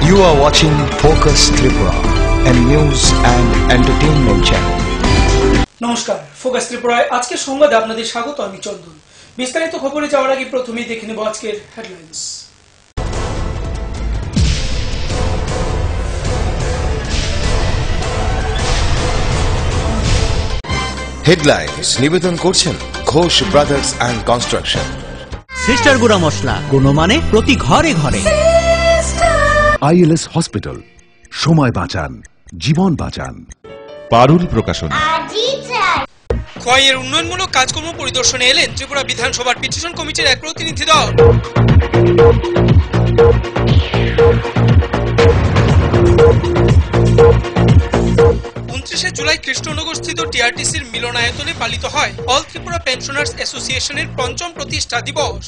You are watching Focus Tripura, a news and entertainment channel. নমস্কার, focus ত্রিপুরায় আজকের সংবাদে আপনাদের স্বাগত। আমি চন্দন। বিস্তারিত খবরে যাওয়ার আগে প্রথমেই দেখে নেব আজকের হেডলাইন্স। হেডলাইন্স নিবেদন করছেন Ghosh brothers and construction. Sister গুড়া মশলা গুণমানে প্রতি ঘরে ঘরে। আইএলএস হসপিটাল, সময় বাঁচান, জীবন বাঁচান। পারুল প্রকাশন। খোয়াইয়ের উন্নয়নমূলক কাজকর্ম পরিদর্শনে এলেন ত্রিপুরা বিধানসভার পিটিশন কমিটির এক প্রতিনিধি দল। জুলাই কৃষ্ণনগরস্থিত টিআরটিসির মিলনায়তনে পালিত হয় অল ত্রিপুরা পেনশনার্স অ্যাসোসিয়েশনের পঞ্চম প্রতিষ্ঠা দিবস।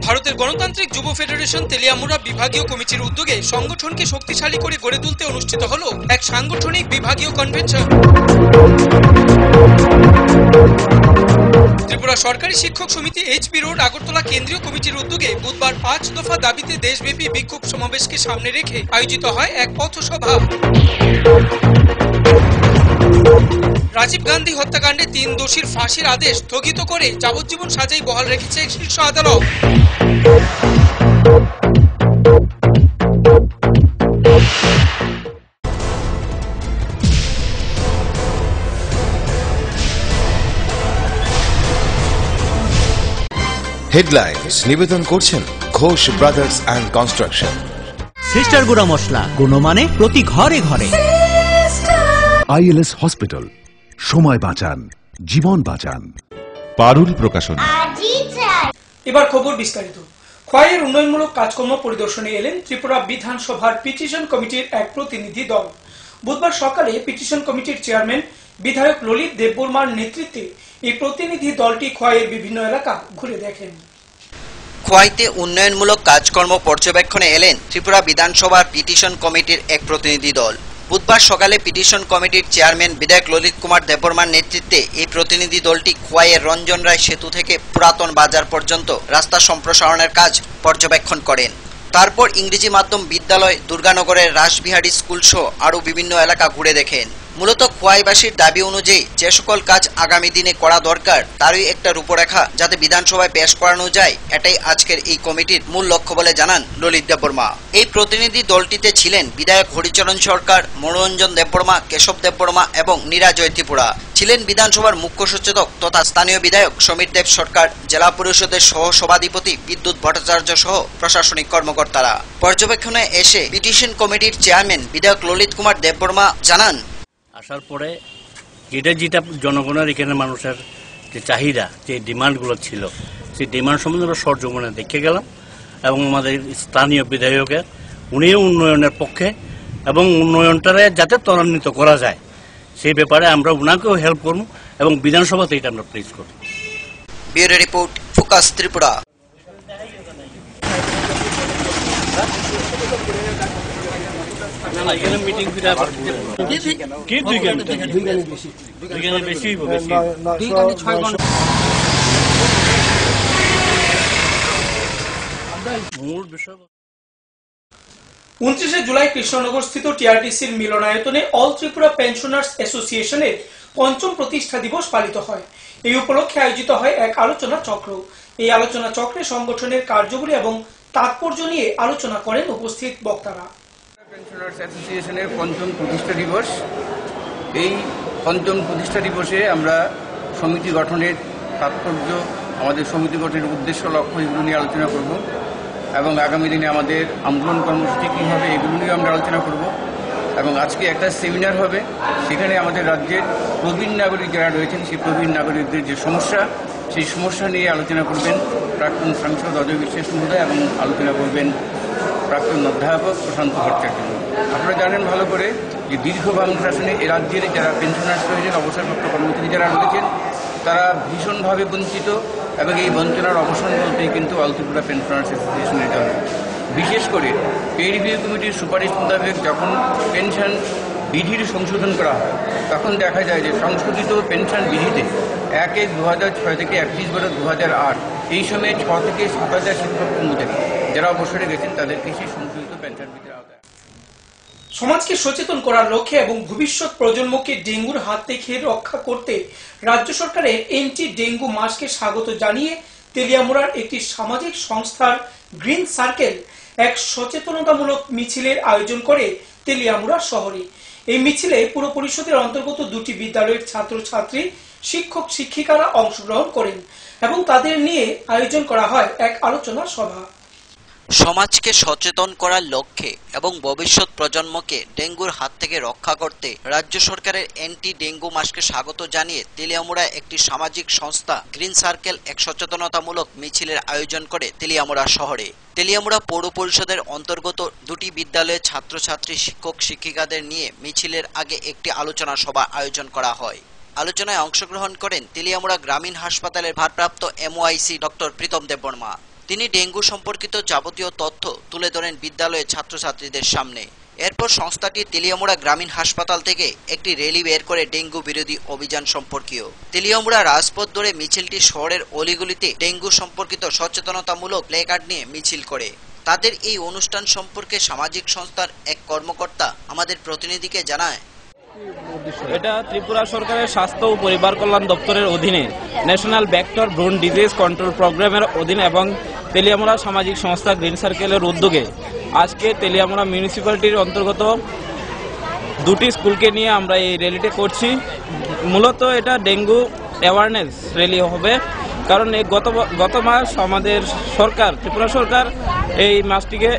ভারতের গণতান্ত্রিক যুব ফেডারেশন তেলিয়ামুড়া বিভাগীয় কমিটির উদ্যোগে সংগঠনকে শক্তিশালী করে গড়ে তুলতে অনুষ্ঠিত হল এক সাংগঠনিক বিভাগীয় কনভেনশন। ত্রিপুরা সরকারি শিক্ষক সমিতি এইচপি রোড আগরতলা কেন্দ্রীয় কমিটির উদ্যোগে বুধবার 5 দফা দাবিতে দেশব্যাপী বিক্ষোভ সমাবেশকে সামনে রেখে আয়োজিত হয় এক পথসভা। রাজীব গান্ধী হত্যাকাণ্ডে 3 দোষীর ফাঁসির আদেশ স্থগিত করে যাবজ্জীবন সাজাই বহাল রেখেছে শীর্ষ আদালত। হেডলাইন্স নিবেদন করছেন Ghosh brothers and construction. Sister গুড়া মশলা গুণমানে প্রতি ঘরে ঘরে। আইএলএস হসপিটাল, সময় বাঁচান, জীবন বাঁচান। পারুল প্রকাশন। এবার খবর বিস্তারিত। খোয়াইয়ের উন্নয়নমূলক কাজকর্ম পরিদর্শনে এলেন ত্রিপুরা বিধানসভার পিটিশন কমিটির এক প্রতিনিধি দল। বুধবার সকালে পিটিশন কমিটির চেয়ারম্যান বিধায়ক ললিত দেববর্মার নেতৃত্বে এই প্রতিনিধি দলটি খোয়াইয়ের বিভিন্ন এলাকা ঘুরে দেখেন। খোয়াইতে উন্নয়নমূলক কাজকর্ম পর্যবেক্ষণে এলেন ত্রিপুরা বিধানসভার পিটিশন কমিটির এক প্রতিনিধি দল। বুধবার সকালে পিটিশন কমিটির চেয়ারম্যান বিধায়ক ললিত কুমার দেববর্মার নেতৃত্বে এই প্রতিনিধি দলটি খোয়াইয়ের রঞ্জন রায় সেতু থেকে পুরাতন বাজার পর্যন্ত রাস্তা সম্প্রসারণের কাজ পর্যবেক্ষণ করেন। তারপর ইংরেজি মাধ্যম বিদ্যালয়, দুর্গানগরের রাসবিহারী স্কুল সহ আরও বিভিন্ন এলাকা ঘুরে দেখেন। মূলত খোয়াইবাসীর দাবি অনুযায়ী যে সকল কাজ আগামী দিনে করা দরকার তারই একটা রূপরেখা যাতে বিধানসভায় পেশ করানো যায়, এটাই আজকের এই কমিটির মূল লক্ষ্য বলে জানান ললিত দেববর্মা। এই প্রতিনিধি দলটিতে ছিলেন বিধায়ক হরিচরণ সরকার, মনোরঞ্জন দেববর্মা, কেশব দেববর্মা এবং নীরাজয় ত্রিপুরা। ছিলেন বিধানসভার মুখ্য সচেতক তথা স্থানীয় বিধায়ক সমীর দেব সরকার, জেলা পরিষদের সহ সভাধিপতি বিদ্যুৎ ভট্টাচার্য সহ প্রশাসনিক কর্মকর্তারা। পর্যবেক্ষণে এসে পিটিশন কমিটির চেয়ারম্যান বিধায়ক ললিত কুমার দেববর্মা জানান, আসার পরে যেটা জনগণের এখানে মানুষের যে চাহিদা, যে ডিমান্ডগুলো ছিল, সেই ডিমান্ড সম্বন্ধে আমরা সরজমিনে দেখে গেলাম এবং আমাদের স্থানীয় বিধায়কের উনিও উন্নয়নের পক্ষে এবং উন্নয়নটারে যাতে ত্বরান্বিত করা যায় সেই ব্যাপারে আমরা উনাকেও হেল্প করব এবং বিধানসভাতে এটা আমরা প্লেস করব। Bureau report, focus Tripura. Meeting বেশি 29 জুলাই কৃষ্ণনগরস্থিত টিআরটিসির মিলনায়তনে অল ত্রিপুরা পেনশনার্স অ্যাসোসিয়েশনের পঞ্চম প্রতিষ্ঠা দিবস পালিত হয়। এই উপলক্ষে আয়োজিত হয় এক আলোচনা চক্র। এই আলোচনা চক্রে সংগঠনের কার্যবলী এবং তাৎপর্য নিয়ে আলোচনা করেন উপস্থিত বক্তারা। পেনশনার্স অ্যাসোসিয়েশনের পঞ্চম প্রতিষ্ঠা দিবস। এই পঞ্চম প্রতিষ্ঠা দিবসে আমরা সমিতি গঠনের তাৎপর্য, আমাদের সমিতি গঠনের উদ্দেশ্য, লক্ষ্য এগুলো নিয়ে আলোচনা করব এবং আগামী দিনে আমাদের আন্দোলন কর্মসূচি কী হবে এগুলো নিয়ে আমরা আলোচনা করব। এবং আজকে একটা সেমিনার হবে, সেখানে আমাদের রাজ্যের প্রবীণ নাগরিক যারা রয়েছেন সেই প্রবীণ নাগরিকদের যে সমস্যা, সেই সমস্যা নিয়ে আলোচনা করবেন প্রাক্তন সাংসদ অজয় বিশ্বাস মহোদয় এবং আলোচনা করবেন প্রাক্তন অধ্যাপক প্রশান্ত ভট্টাচার্য। আপনারা জানেন ভালো করে যে দীর্ঘ বাম শাসনে এ রাজ্যের যারা পেনশনার্স রয়েছেন, অবসরপ্রাপ্ত কর্মচারী যারা রয়েছেন, তারা ভীষণভাবে বঞ্চিত এবং এই বঞ্চনার অবসান বলতেই কিন্তু অল ত্রিপুরা পেনশনার্স অ্যাসোসিয়েশনের জন্য বিশেষ করে পে রিভিউ কমিটির সুপারিশ মোতাবেক যখন পেনশন বিধির সংশোধন করা হয় তখন দেখা যায় যে সংশোধিত পেনশন বিধিতে 1/1/2006 থেকে 31/12/2008 এই সময়ে 6 থেকে 7,000 শিক্ষক কর্মচারী যারা অবসরে গেছেন তাদেরকে সেই সংশোধিত পেনশন বৃত্তির আওতায়। সমাজকে সচেতন করার লক্ষ্যে এবং ভবিষ্যৎ প্রজন্মকে ডেঙ্গুর হাত থেকে রক্ষা করতে রাজ্য সরকারের এন্টি ডেঙ্গু মাসকে স্বাগত জানিয়ে তেলিয়ামুড়ার একটি সামাজিক সংস্থার গ্রিন সার্কেল এক সচেতনতামূলক মিছিলের আয়োজন করে তেলিয়ামুড়া শহরে। এই মিছিলে পুর পরিষদের অন্তর্গত দুটি বিদ্যালয়ের ছাত্রছাত্রী, শিক্ষক শিক্ষিকারা অংশগ্রহণ করেন এবং তাদের নিয়ে আয়োজন করা হয় এক আলোচনা সভা। সমাজকে সচেতন করার লক্ষ্যে এবং ভবিষ্যৎ প্রজন্মকে ডেঙ্গুর হাত থেকে রক্ষা করতে রাজ্য সরকারের অ্যান্টি ডেঙ্গু মাসকে স্বাগত জানিয়ে তেলিয়ামুড়া একটি সামাজিক সংস্থা গ্রিন সার্কেল এক সচেতনতামূলক মিছিলের আয়োজন করে তেলিয়ামুড়া শহরে। তেলিয়ামুড়া পৌর পরিষদের অন্তর্গত দুটি বিদ্যালয়ের ছাত্রছাত্রী, শিক্ষক শিক্ষিকাদের নিয়ে মিছিলের আগে একটি আলোচনা সভা আয়োজন করা হয়। আলোচনায় অংশগ্রহণ করেন তেলিয়ামুড়া গ্রামীণ হাসপাতালের ভারপ্রাপ্ত এমওআইসি ডক্টর প্রীতম দেববর্মা। তিনি ডেঙ্গু সম্পর্কিত যাবতীয় তথ্য তুলে ধরেন বিদ্যালয়ের ছাত্রছাত্রীদের সামনে। এরপর সংস্থাটি তেলিয়ামুড়া গ্রামীণ হাসপাতাল থেকে একটি র্যালি বের করে ডেঙ্গু বিরোধী অভিযান সম্পর্কীয়। তেলিয়ামুড়া রাজপথ ধরে মিছিলটি শহরের অলিগলিতে ডেঙ্গু সম্পর্কিত সচেতনতামূলক প্ল্যাকার্ড নিয়ে মিছিল করে। তাদের এই অনুষ্ঠান সম্পর্কে সামাজিক সংস্থার এক কর্মকর্তা আমাদের প্রতিনিধিকে জানায়, এটা ত্রিপুরা সরকারের স্বাস্থ্য ও পরিবার কল্যাণ দপ্তরের অধীনে national vector Burne disease control প্রোগ্রামের অধীনে এবং তেলিয়ামুড়া সামাজিক সংস্থা গ্রিন সার্কেলের উদ্যোগে আজকে তেলিয়ামুড়া মিউনিসিপ্যালিটির অন্তর্গত দুটি স্কুলকে নিয়ে আমরা এই র্যালিটা করছি। মূলত এটা ডেঙ্গু অ্যাওয়ারনেস র্যালি হবে, কারণ গত মাস আমাদের সরকার, ত্রিপুরা সরকার এই মাসটিকে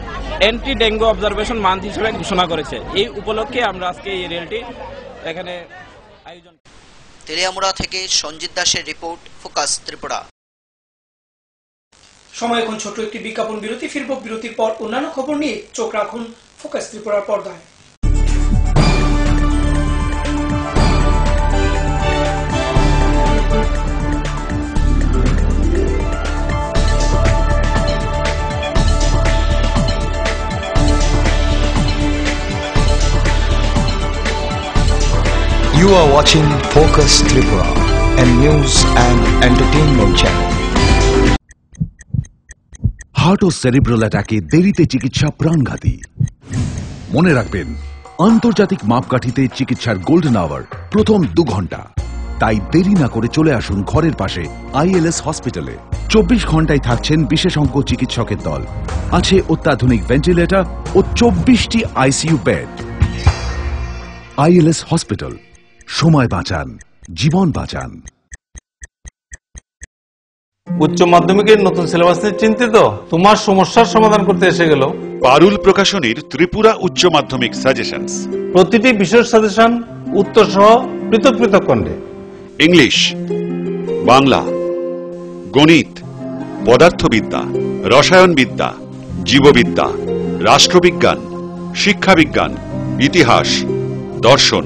অ্যান্টি ডেঙ্গু অবজারভেশন মান্থ হিসেবে ঘোষণা করেছে। এই উপলক্ষে আমরা আজকে এই র্যালিটি এখানে আয়োজন। তেলিয়ামুড়া থেকে সঞ্জিত দাসের রিপোর্ট, ফোকাস ত্রিপুরা। সময় এখন ছোট একটি বিজ্ঞাপন বিরতি। ফিরব বিরতির পর অন্যান্য খবর নিয়ে। চোখ রাখুন ফোকাস ত্রিপুরার পর্দায়। You are watching Focus Tripura, a news and entertainment channel. Heart ও সেরিব্রাল অ্যাটাকে দেরিতে চিকিৎসা প্রাণঘাতী। মনে রাখবেন, আন্তর্জাতিক মাপকাঠিতে চিকিৎসার গোল্ডেন আওয়ার প্রথম 2 ঘন্টা। তাই দেরি না করে চলে আসুন ঘরের পাশে আইএলএস হসপিটালে। 24 ঘন্টায় থাকছেন বিশেষজ্ঞ চিকিৎসকের দল। আছে অত্যাধুনিক ভেন্টিলেটর ও 24টি আইসিইউ বেড। আইএলএস হসপিটাল, সময় বাঁচান, জীবন বাঁচান। উচ্চ মাধ্যমিকের নতুন সিলেবাস নিয়ে চিন্তিত? তোমার সমস্যার সমাধান করতে এসে গেল পারুল প্রকাশনীর ত্রিপুরা উচ্চ মাধ্যমিক সাজেশনস। প্রতিটি বিষয়ের সাজেশন উত্তর সহ পৃথক পৃথক খণ্ডে। ইংলিশ, বাংলা, গণিত, পদার্থবিদ্যা, রসায়নবিদ্যা, জীববিদ্যা, রাষ্ট্রবিজ্ঞান, শিক্ষাবিজ্ঞান, ইতিহাস, দর্শন।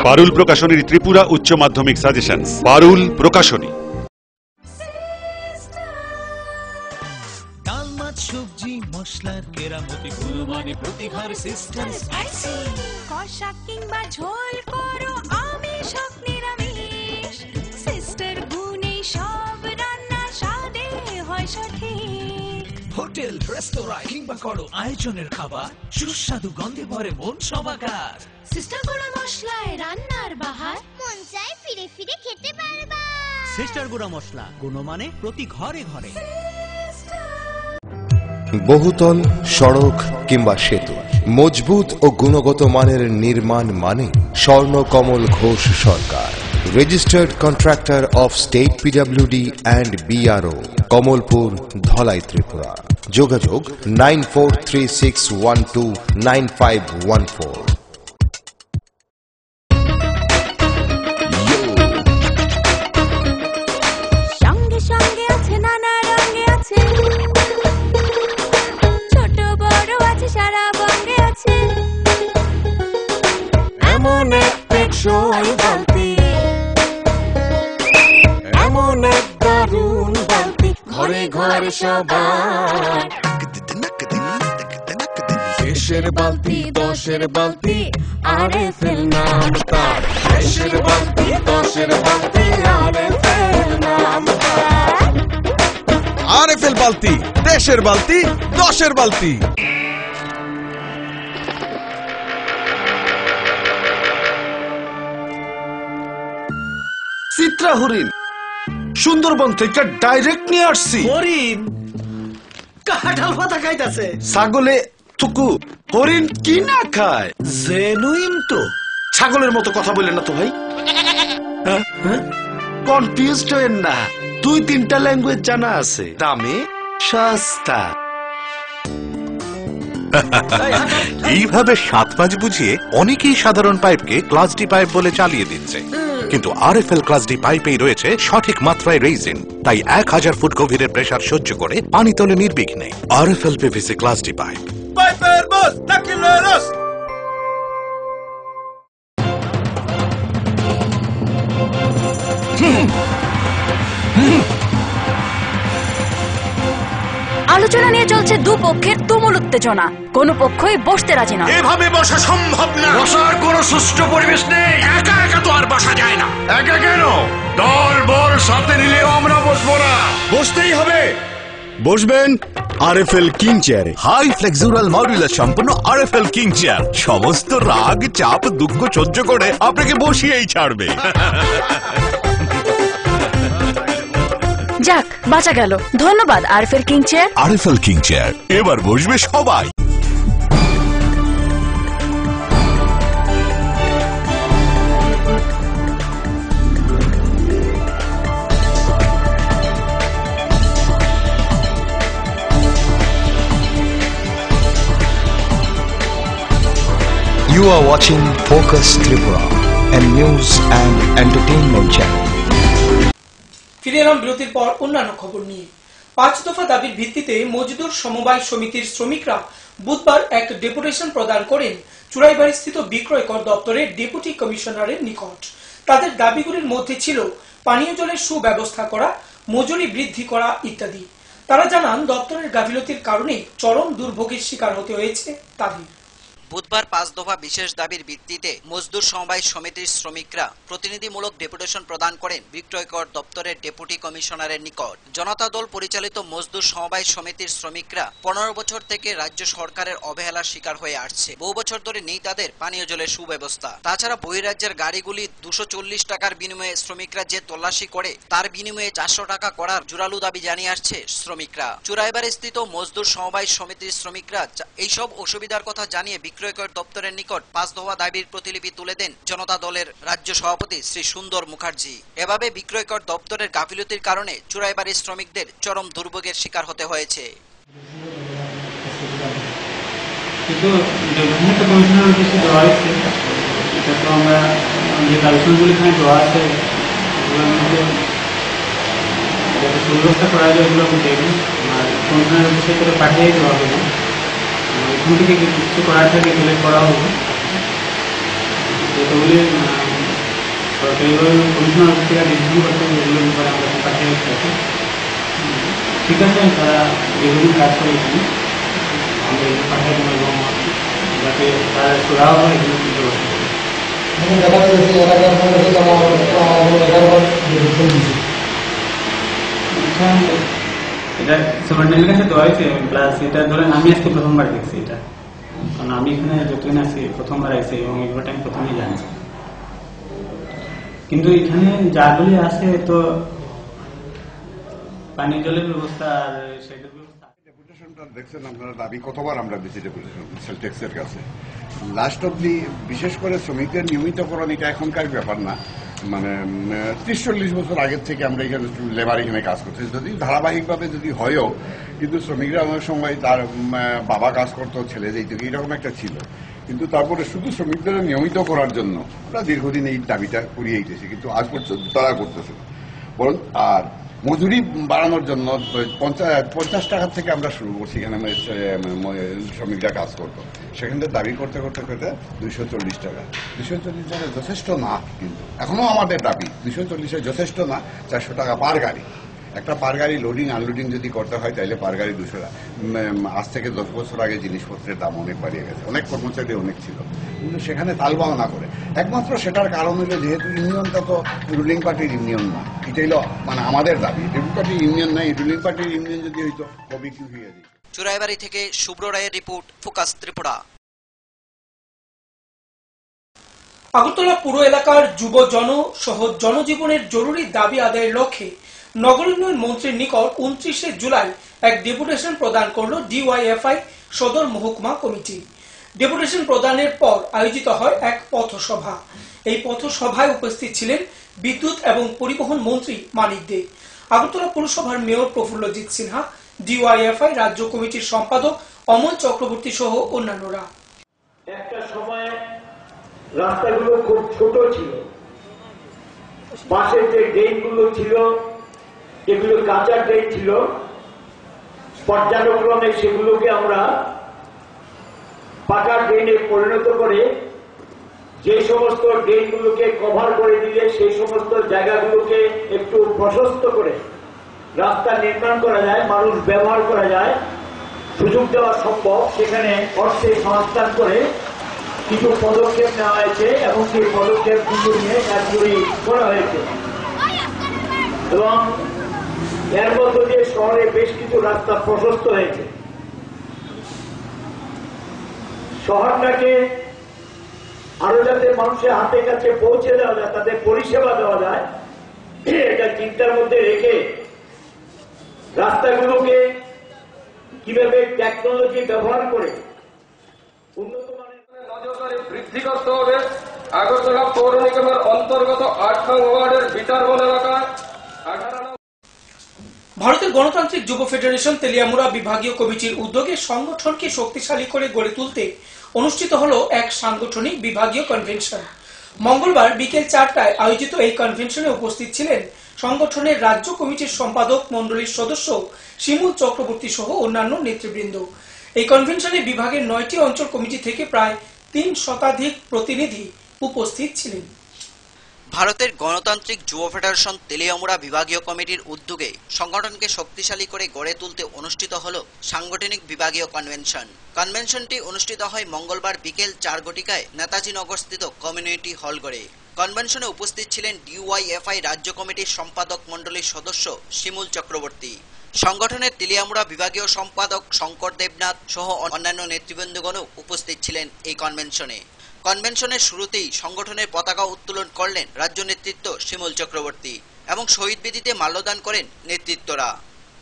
পারুল প্রকাশনীর ত্রিপুরা উচ্চ মাধ্যমিক সাজেশনস। পারুল প্রকাশনী। ডাল, মাছ, সবজি, মশলার কেরামতি, গুণমানে প্রতিঘর সিস্টেম স্পাইসি। কষা কিংবা ঝোল করো আমিষ হোক নিরামিষ, সিস্টার গুণে সব রান্না স্বাদে হয় সঠিক। হোটেল, রেস্তোরাঁ কিংবা করো আয়োজনের খাবার, সুস্বাদু গন্ধে ভরে মন সবাকার। সিস্টার গুঁড়া মশলায় রান্নার বাহার, মন চায় ফিরে ফিরে খেতে পারবা। সিস্টার গুঁড়া মশলা, গুণমানে প্রতি ঘরে ঘরে। বহুতল, সড়ক কিংবা সেতু, মজবুত ও গুণগত মানের নির্মাণ মানে Swarnakamal Ghosh Sarkar, registered contractor of state PWD and BRO, Kamalpur, Dhalai, Tripura. যোগাযোগ 9436129514। সঙ্গে সঙ্গে আছে, নানা রঙে আছে, ছোট বড় আছে, সারা বঙ্গে আছে। এমন এক টেকসই বালতি, এমন এক দারুণ বালতি, ঘরে ঘরে সবার। দেশের বালতি, দশের বালতি, আরএফএল নাম তার। দেশের বালতি দশের বালতি আরএফএল নামটা। আরএফএল বালতি, দেশের বালতি, দশের বালতি। চিত্রা হরিণ সুন্দরবন থেকে ডাইরেক্ট নিয়ে আসছি। হরিণ কাঁঠাল পাতা খাইতাছে। ছাগলে থুকু, হরিণ কি না খায়? জেনুইন তো। ছাগলের মতো কথা বললেন না তো ভাই। কনফিউজড হয়েন না, 2-3টা ল্যাঙ্গুয়েজ জানা আছে, দামে সস্তা। এইভাবে 7 মাস বুঝিয়ে অনেকেই সাধারণ পাইপকে ক্লাস ডি পাইপ বলে চালিয়ে দিচ্ছে, কিন্তু আরএফএল ক্লাস ডি পাইপেই রয়েছে সঠিক মাত্রায় রেইজিন, তাই 1000 ফুট গভীরের প্রেসার সহ্য করে পানি তোলে নির্বিঘ্নে। RFL PVC class D pipe. পাইপের বস নাকিল রস। আলোচনা নিয়ে চলছে দুপক্ষের তুমুল উত্তেজনা, কোনো পক্ষই বসতে রাজি না। এভাবে বসা সম্ভব না, বসার কোনো সুষ্ঠু পরিবেশ নেই। একা একা তো আর বসা যায় না। একা কেন, দল বল সাথে নিলেও আমরা বসবো না। বসতেই হবে। বসবেন আরএফএল কিং চেয়ারে। হাই ফ্লেক্সুরাল মডুলার সম্পন্ন আরএফএল কিং চেয়ার সমস্ত রাগ চাপ দুঃখ সহ্য করে আপনাকে বসিয়েই ছাড়বে। যাক, বাঁচা গেল। ধন্যবাদ RFL king chair. RFL king chair, এবার বসবে সবাই। You are watching Focus Tripura, a news and entertainment channel. ফিরে এলাম বিরতির পর অন্যান্য খবর নিয়ে। 5 দফা দাবির ভিত্তিতে মজদুর সমবায় সমিতির শ্রমিকরা বুধবার এক ডেপুটেশন প্রদান করেন চুরাইবাড়িস্থিত বিক্রয় কর দপ্তরের ডেপুটি কমিশনারের নিকট। তাদের দাবিগুলির মধ্যে ছিল পানীয় জলের সুব্যবস্থা করা, মজুরি বৃদ্ধি করা ইত্যাদি। তারা জানান দপ্তরের গাফিলতির কারণে চরম দুর্ভোগের শিকার হতে হয়েছে তাদের। বুধবার 5 দফা বিশেষ দাবির ভিত্তিতে মজদুর সমবায় সমিতির শ্রমিকরা প্রতিনিধিমূলক ডেপুটেশন প্রদান করেন বিক্রয় কর দপ্তরের ডেপুটি কমিশনারের নিকট। জনতা দল পরিচালিত মজদুর সমবায় সমিতির শ্রমিকরা 15 বছর থেকে রাজ্য সরকারের অবহেলার শিকার হয়ে আসছে। বহু বছর ধরে নেই তাদের পানীয় জলের সুব্যবস্থা। তাছাড়া বহিরাজ্যের গাড়িগুলি 240 টাকার বিনিময়ে শ্রমিকরা যে তল্লাশি করে তার বিনিময়ে 400 টাকা করার জোরালো দাবি জানিয়ে আসছে শ্রমিকরা। চুরাইবাড়ি স্থিত মজদুর সমবায় সমিতির শ্রমিকরা এইসব অসুবিধার কথা জানিয়ে বিক্রয়কর দপ্তরের নিকট 5 দফা দাবির প্রতিলিপি তুলে দেন জনতা দলের রাজ্য সভাপতি শ্রী সুন্দর মুখার্জি। এভাবে বিক্রয়কর দপ্তরের গাফিলতির কারণে চুরাইবাড়ির শ্রমিকদের চরম দুর্ভোগের শিকার হতে হয়েছে। কিন্তু ডেভেলপমেন্ট কমিশনের উদ্দেশ্যে দেওয়া হয়েছে, এটা তো আমরা যে কালেকশনগুলি এখানে দেওয়া আছে এগুলোর মধ্যে সুব্যবস্থা করা যায় এগুলো আমি দেখব, আর কমিশনের উদ্দেশ্যে করে পাঠিয়ে দেওয়া হবে। এখান থেকে কিছু করার থেকে সিলেক্ট করা হবে, যেগুলি সরকারিভাবে কমিশনার অফিস থেকে ডিসিশন করতে হবে এগুলোর ব্যাপারে আমরা পাঠিয়ে থাকি। ঠিক আছে, তারা যেগুলি কাজ করে এখানে আমরা এগুলো পাঠিয়ে দেবো এবং যাতে তারা সুরাহ হয় এগুলো চিন্তা করতে হবে। এটা সুপারিনটেন্ডেন্টের কাছে দেওয়া হয়েছে, প্লাস এটা ধরেন আমি আজকে প্রথমবার দেখছি এটা, কারণ আমি এখানে যতদিন আছি প্রথমবার আসছি এবং এগুলোটা আমি প্রথমেই জানছি। কিন্তু এখানে যাগুলি আছে তো পানি জলের ব্যবস্থা আর সেটার ব্যবস্থা। ডেপুটেশনটা দেখছেন আপনারা, দাবি কতবার আমরা দিচ্ছি ডেপুটেশন সেল ট্যাক্সের কাছে। লাস্ট অব্দি বিশেষ করে শ্রমিকদের নিয়মিতকরণ এটা এখনকার ব্যাপার না, মানে 30-40 বছর আগের থেকে আমরা এখানে লেবার এখানে কাজ করছি, যদি ধারাবাহিকভাবে যদি হয়ও, কিন্তু শ্রমিকরা অনেক সময় তার বাবা কাজ করতো, ছেলে যেত, এইরকম একটা ছিল। কিন্তু তারপরে শুধু শ্রমিকদের নিয়মিত করার জন্য আমরা দীর্ঘদিন এই দাবিটা করিয়ে দিয়েছি, কিন্তু আজ পর্যন্ত তারা করতেছে না। বরং আর মজুরি বাড়ানোর জন্য 50 টাকা থেকে আমরা শুরু করছি, এখানে শ্রমিকরা কাজ করতো, সেখান থেকে দাবি করতে করতে করতে 240 টাকা। 240 টাকা যথেষ্ট না, কিন্তু এখনো আমাদের দাবি 240 যথেষ্ট না, 400 টাকা পার গাড়ি। একটা পার গাড়ি লোডিং আনলোডিং যদি করতে হয় তাহলে পার গাড়ি 200 টাকা। আজ থেকে 10 বছর আগে জিনিসপত্রের দাম অনেক বাড়িয়ে গেছে, অনেক কর্মচারী অনেক ছিল, কিন্তু সেখানে তালবাও না করে। একমাত্র সেটার কারণ হলো যেহেতু ইউনিয়নটা তো রুলিং পার্টির ইউনিয়ন না, এটা হলো মানে আমাদের দাবি। রুলিং পার্টির ইউনিয়ন নাই, রুলিং পার্টির ইউনিয়ন যদি হইতো কবি কি হয়ে যেত। চুরাইবাড়ি থেকে শুভ্র রায়ের রিপোর্ট, ফোকাস ত্রিপুরা। আগরতলা পুর এলাকার যুব জন সহ জনজীবনের জরুরি দাবি আদায়ের লক্ষ্যে নগর উন্নয়ন মন্ত্রীর নিকট 29 জুলাই এক ডেপুটেশন প্রদান করল ডিওয়াইএফআই সদর মহকুমা কমিটি। ডেপুটেশন প্রদানের পর আয়োজিত হয় এক পথসভা। এই পথসভায় উপস্থিত ছিলেন বিদ্যুৎ এবং পরিবহন মন্ত্রী মানিক দে, আগরতলা পুরসভার মেয়র প্রফুল্লজিৎ সিনহা, ডিওয়াইএফআই রাজ্য কমিটির সম্পাদক অমল চক্রবর্তী সহ অন্যান্যরা। একটা সময় রাস্তাগুলো খুব ছোট ছিল, পাশের যে ড্রেনগুলো ছিল যেগুলো কাঁচা ড্রেন ছিল, পর্যায়ক্রমে সেগুলোকে আমরা পাকা ড্রেনে পরিণত করে যে সমস্ত ড্রেনগুলোকে কভার করে দিলে সেই সমস্ত জায়গাগুলোকে একটু প্রশস্ত করে রাস্তা নির্মাণ করা যায়, মানুষ ব্যবহার করা যায়, সুযোগ দেওয়া সম্ভব, সেখানে অর্থে সংস্থান করে কিছু পদক্ষেপ নেওয়া হয়েছে এবং সেই পদক্ষেপগুলো নিয়ে কাজগুলি করা হয়েছে। এবং এর মধ্য দিয়ে শহরে বেশ কিছু রাস্তা প্রশস্ত হয়েছে। শহরটাকে আরো যাতে মানুষের হাতের কাছে পৌঁছে দেওয়া যায়, তাদের পরিষেবা দেওয়া যায়, এটা চিন্তার মধ্যে রেখে রাস্তাগুলোকে কিভাবে টেকনোলজি ব্যবহার করে উন্নত মানের নজরদারি বৃদ্ধি করতে হবে। আগরতলা পৌর নিগমের অন্তর্গত 8 নং ওয়ার্ডের বিটারবন এলাকায় 18 নং। ভারতের গণতান্ত্রিক যুব ফেডারেশন তেলিয়ামুড়া বিভাগীয় কমিটির উদ্যোগে সংগঠনকে শক্তিশালী করে গড়ে তুলতে অনুষ্ঠিত হলো এক সাংগঠনিক বিভাগীয় কনভেনশন। মঙ্গলবার বিকেল 4টায় আয়োজিত এই কনভেনশনে উপস্থিত ছিলেন সংগঠনের রাজ্য কমিটির সম্পাদক মন্ডলীর সদস্য শিমুল চক্রবর্তী সহ অন্যান্য নেতৃবৃন্দ। এই কনভেনশনে বিভাগের 9টি অঞ্চল কমিটি থেকে প্রায় 3 শতাধিক প্রতিনিধি উপস্থিত ছিলেন। ভারতের গণতান্ত্রিক যুব ফেডারেশন তেলিয়ামুড়া বিভাগীয় কমিটির উদ্যোগে সংগঠনকে শক্তিশালী করে গড়ে তুলতে অনুষ্ঠিত হল সাংগঠনিক বিভাগীয় কনভেনশন। কনভেনশনটি অনুষ্ঠিত হয় মঙ্গলবার বিকেল 4 ঘটিকায় নেতাজি নগরস্থিত কমিউনিটি হলঘরে। কনভেনশনে উপস্থিত ছিলেন ডিওয়াইএফআই রাজ্য কমিটির সম্পাদক মন্ডলীর সদস্য শিমুল চক্রবর্তী, সংগঠনের তেলিয়ামুড়া বিভাগীয় সম্পাদক শঙ্কর দেবনাথ সহ অন্যান্য নেতৃবৃন্দগণও উপস্থিত ছিলেন এই কনভেনশনে। কনভেনশনের শুরুতেই সংগঠনের পতাকা উত্তোলন করলেন রাজ্য নেতৃত্ব শিমুল চক্রবর্তী এবং শহীদ বেদিতে মাল্যদান করেন নেতৃত্বরা।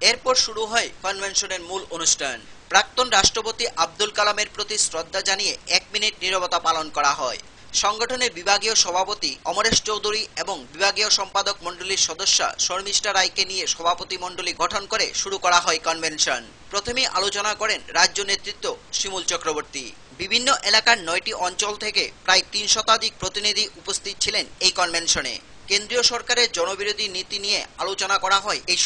এরপর শুরু হয় কনভেনশনের মূল অনুষ্ঠান। প্রাক্তন রাষ্ট্রপতি আব্দুল কালামের প্রতি শ্রদ্ধা জানিয়ে 1 মিনিট নীরবতা পালন করা হয়। সংগঠনের বিভাগীয় সভাপতি অমরেশ চৌধুরী এবং বিভাগীয় সম্পাদক মন্ডলীর সদস্যা শর্মিষ্ঠা রায়কে নিয়ে সভাপতি মন্ডলী গঠন করে শুরু করা হয় কনভেনশন। প্রথমে আলোচনা করেন রাজ্য নেতৃত্ব শিমুল চক্রবর্তী। বিভিন্ন এলাকার 9টি অঞ্চল থেকে প্রায় 3 শতাধিক প্রতিনিধি উপস্থিত ছিলেন এই কনভেনশনে। কেন্দ্রীয় সরকারের জনবিরোধী নীতি নিয়ে আলোচনা করা হয় এই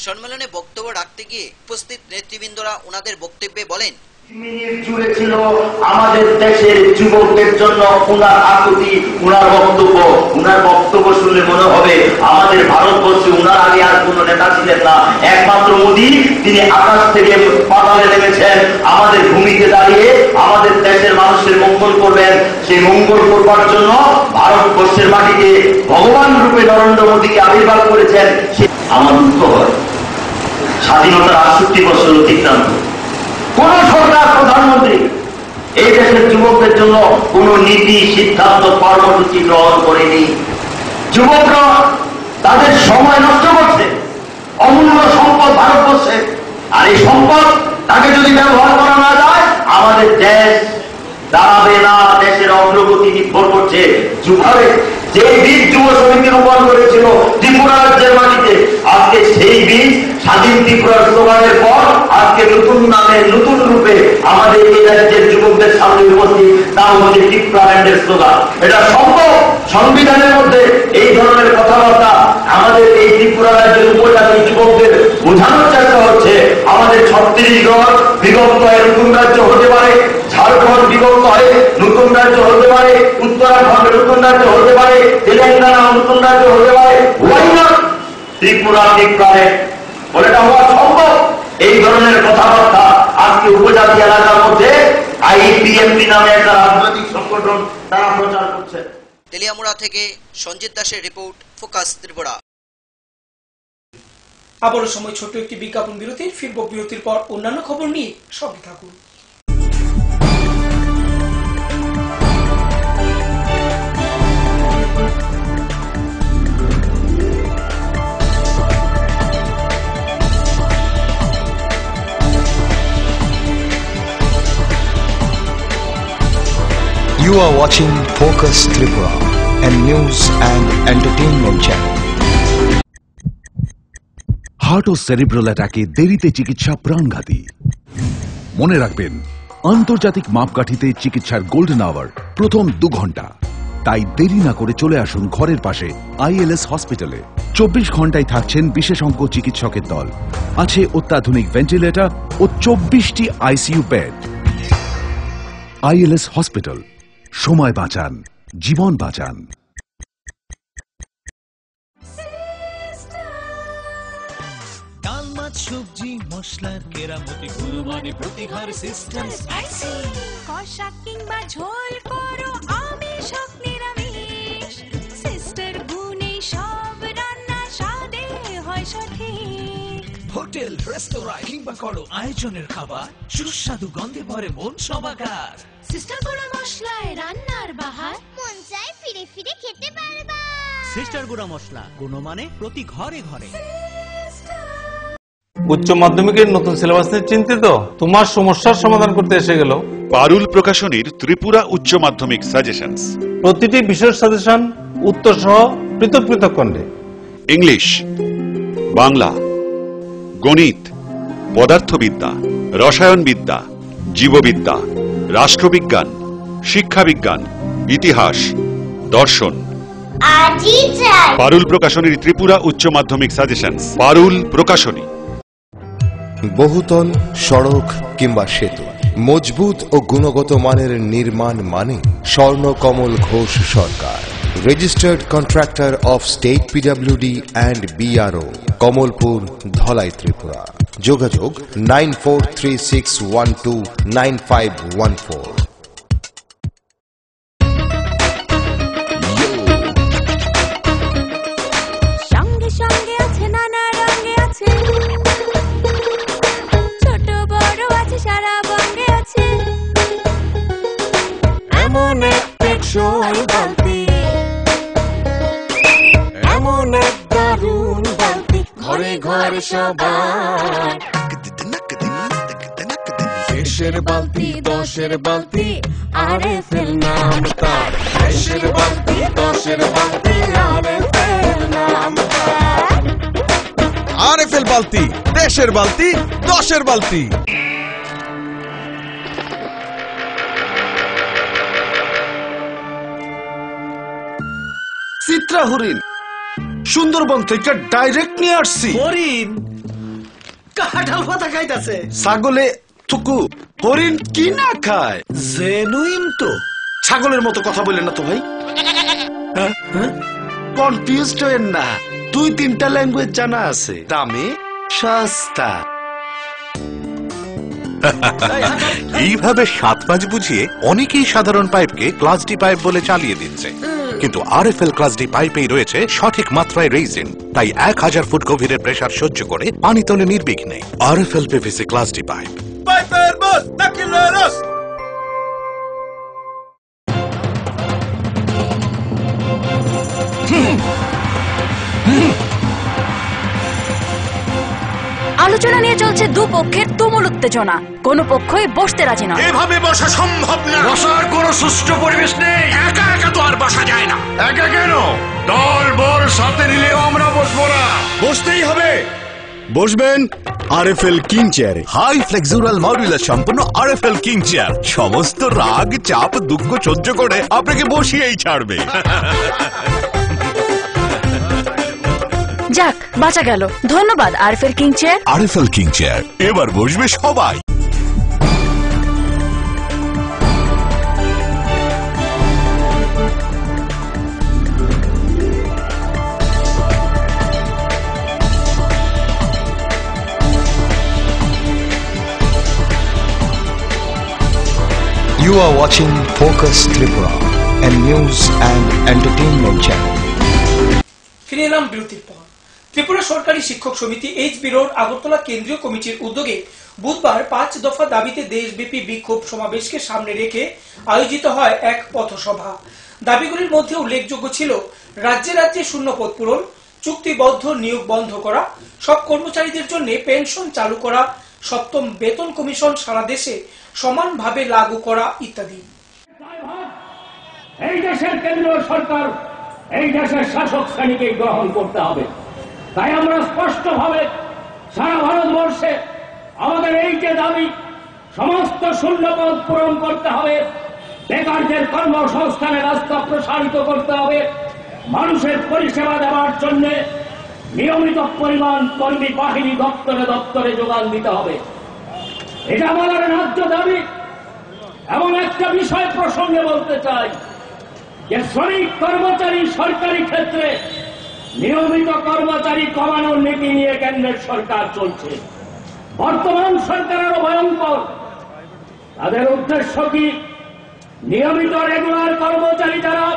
সম্মেলনে বক্তব্য রাখতে গিয়ে উপস্থিত নেতৃবৃন্দরা ওনাদের বক্তব্যে বলেন, মিনিট জুড়ে ছিল আমাদের দেশের যুবকদের জন্য উনার আকুতি, উনার বক্তব্য শুনলে মনে হবে আমাদের ভারতবর্ষে উনার আগে আর কোন নেতা ছিলেন না, একমাত্র মোদী। তিনি আকাশ থেকে পাতালে নেমেছেন আমাদের ভূমিতে দাঁড়িয়ে আমাদের দেশের মানুষের মঙ্গল করবেন। সেই মঙ্গল করবার জন্য ভারতবর্ষের মাটিতে ভগবান রূপে নরেন্দ্র মোদীকে আবির্ভাব করেছেন। আমার দুঃখ হয় স্বাধীনতার 68 বছর অতিক্রান্ত, কোন সরকার প্রধানমন্ত্রী এই দেশের যুবকদের জন্য কোন নীতি সিদ্ধান্ত কর্মসূচি গ্রহণ করেনি। যুবকরা তাদের সময় নষ্ট করছে, অমূল্য সম্পদ ভারতবর্ষে। আর এই সম্পদ তাকে যদি ব্যবহার করা না যায় আমাদের দেশ দাঁড়াবে না। দেশের অগ্রগতি নির্ভর করছে যুবকে। যে বীজ যুব সমিতি রোপণ করেছিল ত্রিপুরা রাজ্যের মাটিতে, আজকে সেই বীজ স্বাধীন ত্রিপুরার স্লোগানের পর আজকে নতুন নামে নতুন রূপে আমাদের এই রাজ্যের যুবকদের সামনে উপস্থিত, তাও হচ্ছে ত্রিপুরা ল্যান্ডের স্লোগান। এটা সম্ভব। সংবিধানের মধ্যে এই ধরনের কথাবার্তা আমাদের এই ত্রিপুরা রাজ্যের উপজাতি যুবকদের বোঝানোর চেষ্টা হচ্ছে। আমাদের ছত্তিশগড় বিভক্ত হয়ে নতুন রাজ্য হতে পারে, ঝাড়খণ্ড বিভক্ত হয়ে নতুন রাজ্য হতে পারে, উত্তরাখণ্ড নতুন রাজ্য হতে পারে, তেলেঙ্গানা নতুন রাজ্য হতে পারে। ত্রিপুরা ত্রিপুরারে বলেটা হওয়া সম্ভব। এই ধরনের কথাবার্তা আজকে উপজাতি এলাকার মধ্যে আইপিএমপি নামে একটা রাজনৈতিক সংগঠন তারা প্রচার করছে। তেলিয়ামুড়া থেকে সঞ্জিত দাসের রিপোর্ট, ফোকাস ত্রিপুরা। আবারও সময় ছোট্ট একটি বিজ্ঞাপন বিরতির। ফিরব বিরতির পর অন্যান্য খবর নিয়ে সঙ্গে থাকুন। You are watching Focus Tripura, a news and entertainment channel. Heart ও সেরিব্রাল অ্যাটাকে দেরিতে চিকিৎসা প্রাণঘাতী। মনে রাখবেন, আন্তর্জাতিক মাপকাঠিতে চিকিৎসার গোল্ডেন আওয়ার প্রথম 2 ঘন্টা। তাই দেরি না করে চলে আসুন ঘরের পাশে আইএলএস হসপিটালে। 24 ঘন্টায় থাকছেন বিশেষজ্ঞ চিকিৎসকের দল। আছে অত্যাধুনিক ভেন্টিলেটর ও 24টি আইসিইউ বেড। আইএলএস হসপিটাল, সময় বাঁচান, জীবন বাঁচান। ডাল মাছ সবজি মশলার কেরামতি গুণমানে প্রতিহার সিস্টেম স্পাইসি। কষা কিংবা ঝোল করো আমিষ হোক নিরামিষ, সিস্টার গুণে সব রান্না স্বাদে হয় সঠিক। হোটেল রেস্তোরাঁ কিংবা করো আয়োজনের খাবার, সুস্বাদু গন্ধে ভরে মন সমাকার। সিস্টার গুঁড়া মশলায় রান্নার বাহার, মন চায় ফিরে ফিরে খেতে পারবা। সিস্টার গুঁড়া মশলা, গুণমানে প্রতি ঘরে ঘরে। উচ্চ মাধ্যমিকের নতুন সিলেবাস নিয়ে চিন্তিত? তোমার সমস্যার সমাধান করতে এসে গেল পারুল প্রকাশনীর ত্রিপুরা উচ্চ মাধ্যমিক সাজেশনস। প্রতিটি বিষয়ের সাজেশন উত্তর সহ পৃথক পৃথক খণ্ডে। ইংলিশ, বাংলা, গণিত, পদার্থবিদ্যা, রসায়নবিদ্যা, জীববিদ্যা, রাষ্ট্রবিজ্ঞান, শিক্ষাবিজ্ঞান, ইতিহাস, দর্শন। পারুল প্রকাশনীর ত্রিপুরা উচ্চ মাধ্যমিক সাজেশনস। পারুল প্রকাশনী। বহুতল, সড়ক কিংবা সেতু, মজবুত ও গুণগত মানের নির্মাণ মানে Swarnakamal Ghosh Sarkar. Registered contractor of state PWD and BRO, Kamalpur, Dhalai, Tripura. যোগাযোগ 9436129514। সঙ্গে সঙ্গে আছে নানা রঙে আছে, ছোট বড় আছে সারা বঙ্গে আছে। এমন এক টেকসই বালতি, এমন এক দারুণ বালতি, ঘরে ঘরে সবার। দেশের বালতি, দশের বালতি, আরএফএল নাম তার। দেশের বালতি, দশের বালতি, আরএফএল নাম তার। আরএফএল বালতি, দেশের বালতি, দশের বালতি। চিত্রা হরিণ সুন্দরবন থেকে ডাইরেক্ট নিয়ে আসছি। হরিণ কাঁঠাল পাতা খাইতাছে। ছাগলে থুকু, হরিণ কি না খায়? জেনুইন তো। ছাগলের মতো কথা বললেন না তো ভাই। কনফিউজড হয়েন না, 2-3টা ল্যাঙ্গুয়েজ জানা আছে, দামে সস্তা। এইভাবে 7-5 বুঝিয়ে অনেকেই সাধারণ পাইপকে ক্লাস ডি পাইপ বলে চালিয়ে দিচ্ছে। কিন্তু আরএফএল ক্লাস ডি পাইপেই রয়েছে সঠিক মাত্রায় রেইজিন, তাই 1000 ফুট গভীরের প্রেসার সহ্য করে পানি তোলে নির্বিঘ্নে। RFL PVC class D pipe. পাইপের বস তাকিলেরস। আলোচনা নিয়ে চলছে দুপক্ষের তুমুল উত্তেজনা। কোনো পক্ষই বসতে রাজি নয়। এভাবে বসা সম্ভব না। বসার কোনো সুষ্ঠু পরিবেশ নেই। একা একা তো আর বসা যায় না। একা কেন, দল বল সাথে নিলেও আমরা বসবো না। বসতেই হবে। বসবেন আরএফএল কিং চেয়ারে। হাই ফ্লেক্সুরাল মডুলার সম্পন্ন আরএফএল কিং চেয়ার সমস্ত রাগ, চাপ, দুঃখ সহ্য করে আপনাকে বসিয়েই ছাড়বে। যাক, বাঁচা গেল। ধন্যবাদ RFL king chair. RFL king chair, এবার বসবে সবাই। You are watching Focus Tripura, a news and entertainment channel. ফিরে এলাম বিরতির পর। ত্রিপুরা সরকারি শিক্ষক সমিতি এইচবি রোড আগরতলা কেন্দ্রীয় কমিটির উদ্যোগে বুধবার 5 দফা দাবিতে দেশব্যাপী বিক্ষোভ সমাবেশকে সামনে রেখে আয়োজিত হয় এক পথসভা। দাবিগুলির মধ্যে উল্লেখযোগ্য ছিল রাজ্যে রাজ্যে শূন্যপদ পূরণ, চুক্তিবদ্ধ নিয়োগ বন্ধ করা, সব কর্মচারীদের জন্য পেনশন চালু করা, সপ্তম বেতন কমিশন সারা দেশে সমানভাবে লাগু করা ইত্যাদি। এই দেশের কেন্দ্রীয় সরকার এই দেশের শাসক শ্রেণীকে গ্রহণ করতে হবে। তাই আমরা স্পষ্টভাবে সারা ভারতবর্ষে আমাদের এই যে দাবি, সমস্ত শূন্যপদ পূরণ করতে হবে, বেকারদের কর্মসংস্থানের রাস্তা প্রসারিত করতে হবে, মানুষের পরিষেবা দেওয়ার জন্য নিয়মিত পরিমাণ কর্মী বাহিনী দপ্তরে দপ্তরে যোগান দিতে হবে। এটা আমাদের ন্যায্য দাবি। এমন একটা বিষয় প্রসঙ্গে বলতে চাই যে শ্রমিক কর্মচারী সরকারি ক্ষেত্রে নিয়মিত কর্মচারী কমানোর নীতি নিয়ে কেন্দ্রের সরকার চলছে। বর্তমান সরকারেরও ভয়ঙ্কর। তাদের উদ্দেশ্য কি? নিয়মিত রেগুলার কর্মচারী যারা,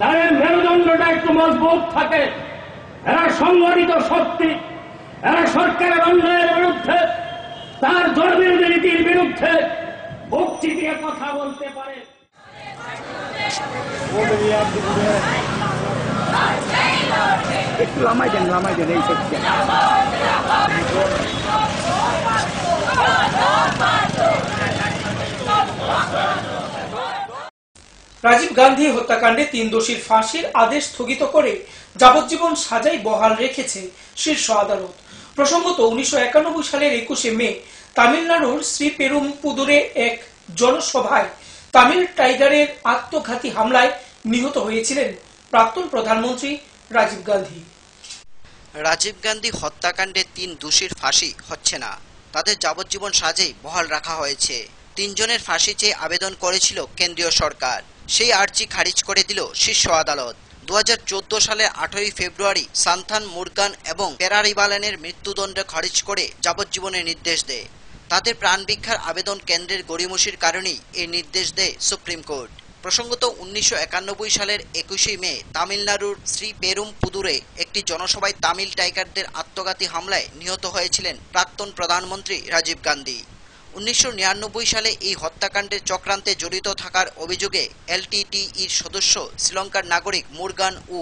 তাদের মেরুদণ্ডটা একটু মজবুত থাকে, এরা সংগঠিত শক্তি, এরা সরকারের অন্যায়ের বিরুদ্ধে, তার জনবিরোধী নীতির বিরুদ্ধে বুক চিতিয়ে কথা বলতে পারে। একটু লামাই দেন এই সত্যি। রাজীব গান্ধী হত্যাকাণ্ডে 3 দোষীর ফাঁসির আদেশ স্থগিত করে যাবজ্জীবন সাজাই বহাল রেখেছে শীর্ষ আদালত। প্রসঙ্গত 1991 সালের 21 মে তামিলনাড়ুর শ্রীপেরুম্পুদুরে এক জনসভায় তামিল টাইগারের আত্মঘাতী হামলায় নিহত হয়েছিলেন প্রাক্তন প্রধানমন্ত্রী রাজীব গান্ধী। রাজীব গান্ধী হত্যাকাণ্ডে 3 দোষীর ফাঁসি হচ্ছে না, তাদের যাবজ্জীবন সাজাই বহাল রাখা হয়েছে। 3 জনের ফাঁসি চেয়ে আবেদন করেছিল কেন্দ্রীয় সরকার, সেই আর্জি খারিজ করে দিল শীর্ষ আদালত। 2014 সালের 18 ফেব্রুয়ারি সান্থান, মুরগান এবং পেরারিবালানের মৃত্যুদণ্ড খারিজ করে যাবজ্জীবনের নির্দেশ দেয়। তাদের প্রাণভিক্ষার আবেদন কেন্দ্রের গড়িমসির কারণেই এই নির্দেশ দেয় সুপ্রিম কোর্ট। প্রসঙ্গত 1991 সালের 21 মে তামিলনাড়ুর শ্রীপেরুম্পুদুরে একটি জনসভায় তামিল টাইগারদের আত্মঘাতী হামলায় নিহত হয়েছিলেন প্রাক্তন প্রধানমন্ত্রী রাজীব গান্ধী। 1999 সালে এই হত্যাকাণ্ডের চক্রান্তে জড়িত থাকার অভিযোগে এলটিটিইর সদস্য শ্রীলঙ্কার নাগরিক মুরগান ও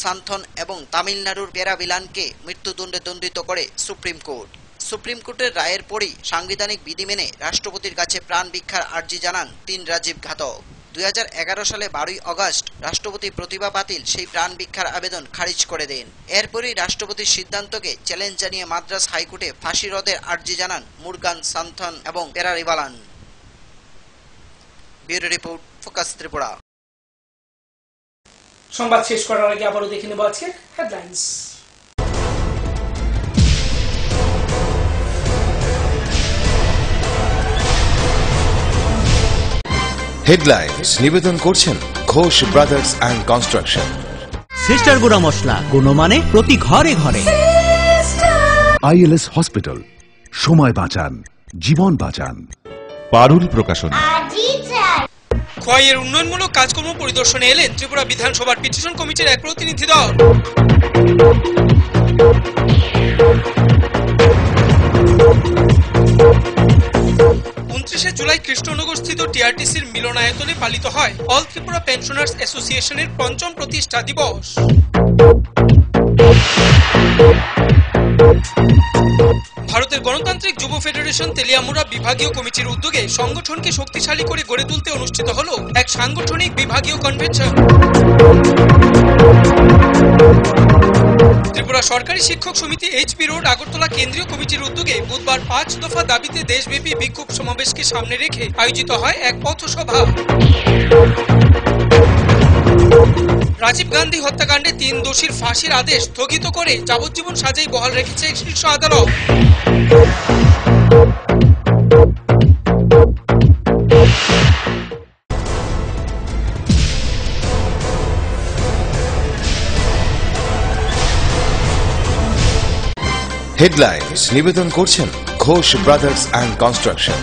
সান্থন এবং তামিলনাড়ুর পেরাবিলানকে মৃত্যুদণ্ডে দণ্ডিত করে সুপ্রিম কোর্ট। সুপ্রিম কোর্টের রায়ের পরই সাংবিধানিক বিধি মেনে রাষ্ট্রপতির কাছে প্রাণ ভিক্ষার আর্জি জানান 3 রাজীব ঘাতক। 2011 সালে 12 আগস্ট রাষ্ট্রপতি প্রতিভা পাতিল সেই প্রাণ ভিক্ষার আবেদন খারিজ করে দেন। এরপরই রাষ্ট্রপতির সিদ্ধান্তকে চ্যালেঞ্জ জানিয়ে মাদ্রাজ হাইকোর্টে ফাঁসি রদের আর্জি জানান মুরগান, সান্থন এবং Perarivalan. Bureau report, focus Tripura. সংবাদ শেষ করার আগে আবারও দেখে নেব আজকের হেডলাইন্স। হেডলাইন্স নিবেদন করছেন Ghosh brothers and construction. Sister গুঁড়া মশলা, গুণমানে প্রতি ঘরে ঘরে। আইএলএস হসপিটাল, সময় বাঁচান, জীবন বাঁচান। পারুল প্রকাশনা। খোয়াইয়ের উন্নয়নমূলক কাজকর্ম পরিদর্শনে এলেন ত্রিপুরা বিধানসভার পিটিশন কমিটির এক প্রতিনিধি দল। জুলাই কৃষ্ণনগর স্থিত টিআরটিসির মিলনায়তনে পালিত হয় অল ত্রিপুরা পেনশনার্স অ্যাসোসিয়েশনের ৫ম প্রতিষ্ঠা দিবস। ভারতের গণতান্ত্রিক যুব ফেডারেশন তেলিয়ামুড়া বিভাগীয় কমিটির উদ্যোগে সংগঠনকে শক্তিশালী করে গড়ে তুলতে অনুষ্ঠিত হল এক সাংগঠনিক বিভাগীয় কনভেনশন। ত্রিপুরা সরকারি শিক্ষক সমিতি এইচপি রোড আগরতলা কেন্দ্রীয় কমিটির উদ্যোগে বুধবার 5 দফা দাবিতে দেশব্যাপী বিক্ষোভ সমাবেশকে সামনে রেখে আয়োজিত হয় এক পথসভা। রাজীব গান্ধী হত্যাকাণ্ডে 3 দোষীর ফাঁসির আদেশ স্থগিত করে যাবজ্জীবন সাজাই বহাল রেখেছে শীর্ষ আদালত। হেডলাইন্স নিবেদন করছেন Ghosh brothers and construction.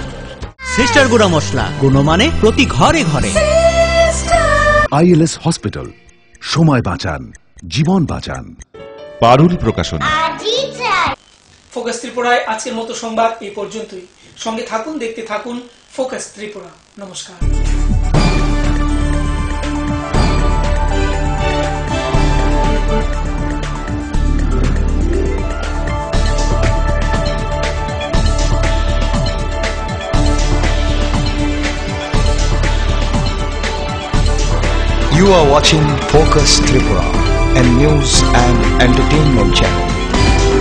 Sister গুঁড়া মশলা গুণমানে প্রতি ঘরে ঘরে। আইএলএস হসপিটাল, সময় বাঁচান, জীবন বাঁচান। পারুল প্রকাশনী। ফোকাস ত্রিপুরায় আজকের মতো সংবাদ এই পর্যন্তই। সঙ্গে থাকুন, দেখতে থাকুন ফোকাস ত্রিপুরা। নমস্কার। You are watching Focus Tripura, a news and entertainment channel.